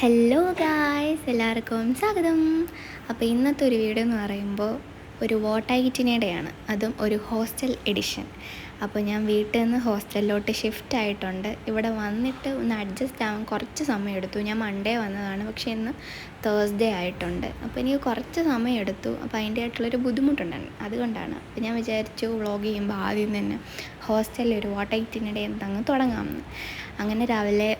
Hello guys, എല്ലാവർക്കും സ്വാഗതം. അപ്പോൾ ഇന്നത്തെ ഒരു വീഡിയോ എന്ന് പറയുമ്പോൾ ഒരു വോട്ടായിറ്റിനയുടെയാണ്, അതും ഒരു ഹോസ്റ്റൽ എഡിഷൻ. അപ്പോൾ ഞാൻ വീട്ടിൽ നിന്ന് ഹോസ്റ്റലിലോട്ട് ഷിഫ്റ്റ് ആയിട്ടുണ്ട്. ഇവിടെ വന്നിട്ട് ഒന്ന് അഡ്ജസ്റ്റ് ആവാൻ കുറച്ച് സമയം എടുത്തു. ഞാൻ മൺഡേ വന്നതാണ്, പക്ഷേ ഇന്ന് തേഴ്സ്ഡേ ആയിട്ടുണ്ട്. അപ്പോൾ എനിക്ക് കുറച്ച് സമയം എടുത്തു. അപ്പോൾ അതിൻ്റെ ആയിട്ടുള്ളൊരു ബുദ്ധിമുട്ടുണ്ടായിരുന്നു, അതുകൊണ്ടാണ്. അപ്പോൾ ഞാൻ വിചാരിച്ചു വ്ളോഗ് ചെയ്യുമ്പോൾ ആദ്യം തന്നെ ഹോസ്റ്റലിൽ ഒരു വോട്ടായിറ്റിനിടെ അങ്ങ് തുടങ്ങാമെന്ന്. അങ്ങനെ രാവിലെ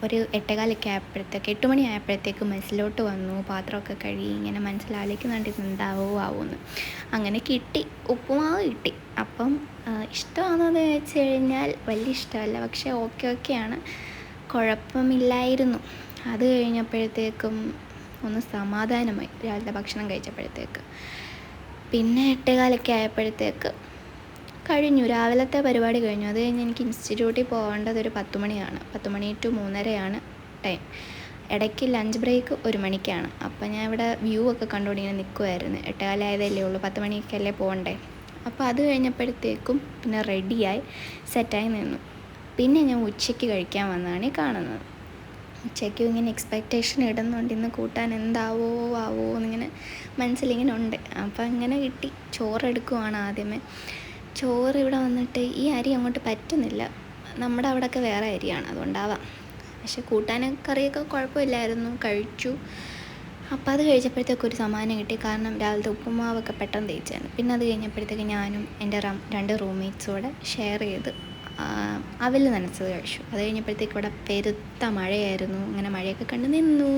ഒരു 8:15 ആയപ്പോഴത്തേക്ക് 8 മണി ആയപ്പോഴത്തേക്ക് മെസ്സിലോട്ട് വന്നു. പാത്രമൊക്കെ കഴുകി ഇങ്ങനെ മനസ്സിലാലോചിക്കുന്നുണ്ട് എന്താവുമെന്ന്. അങ്ങനെ കിട്ടി, ഉപ്പുമാവ് കിട്ടി. അപ്പം ഇഷ്ടമാണെന്ന് വെച്ച് കഴിഞ്ഞാൽ വലിയ ഇഷ്ടമല്ല, പക്ഷേ ഓക്കെയാണ്, കുഴപ്പമില്ലായിരുന്നു. അത് കഴിഞ്ഞപ്പോഴത്തേക്കും ഒന്ന് സമാധാനമായി രാവിലത്തെ ഭക്ഷണം കഴിച്ചപ്പോഴത്തേക്ക്. പിന്നെ 8:15 ആയപ്പോഴത്തേക്ക് കഴിഞ്ഞു, രാവിലത്തെ പരിപാടി കഴിഞ്ഞു. അത് കഴിഞ്ഞ് എനിക്ക് ഇൻസ്റ്റിറ്റ്യൂട്ടിൽ പോകേണ്ടത് ഒരു 10 മണിയാണ്. 10 മണി ടു 3:30 ടൈം. ഇടയ്ക്ക് ലഞ്ച് ബ്രേക്ക് 1 മണിക്കാണ്. അപ്പം ഞാൻ ഇവിടെ വ്യൂ ഒക്കെ കണ്ടുകൊണ്ടിങ്ങനെ നിൽക്കുമായിരുന്നു. 8:15 ആയതല്ലേ ഉള്ളൂ, 10 മണിക്കല്ലേ പോകണ്ടേ. അപ്പോൾ അത് കഴിഞ്ഞപ്പോഴത്തേക്കും പിന്നെ റെഡിയായി സെറ്റായി നിന്നു. പിന്നെ ഞാൻ ഉച്ചയ്ക്ക് കഴിക്കാൻ വന്നതാണ് ഈ കാണുന്നത്. ഉച്ചയ്ക്കും ഇങ്ങനെ എക്സ്പെക്റ്റേഷൻ ഇടുന്നുണ്ട്, ഇന്ന് കൂട്ടാൻ എന്താവോ എന്നിങ്ങനെ മനസ്സിലിങ്ങനെ ഉണ്ട്. അപ്പം ഇങ്ങനെ കിട്ടി. ചോറെടുക്കുവാണ് ആദ്യമേ. ചോറ് ഇവിടെ വന്നിട്ട് ഈ അരി അങ്ങോട്ട് പറ്റുന്നില്ല. നമ്മുടെ അവിടെയൊക്കെ വേറെ അരിയാണ്, അതുകൊണ്ടാവാം. പക്ഷെ കൂട്ടാനും കറിയൊക്കെ കുഴപ്പമില്ലായിരുന്നു, കഴിച്ചു. അപ്പോൾ അത് കഴിച്ചപ്പോഴത്തേക്ക് ഒരു സമാധാനം കിട്ടി, കാരണം രാവിലത്തെ ഉപ്പുമാവൊക്കെ പെട്ടെന്ന് തേച്ചാണ്. പിന്നെ അത് കഴിഞ്ഞപ്പോഴത്തേക്ക് ഞാനും എൻ്റെ 2 റൂംമേറ്റ്സോടെ ഷെയർ ചെയ്ത് അവൽ നനച്ചത് കഴിച്ചു. അത് കഴിഞ്ഞപ്പോഴത്തേക്ക് ഇവിടെ പെരുത്ത മഴയായിരുന്നു. അങ്ങനെ മഴയൊക്കെ കണ്ട് നിന്നു.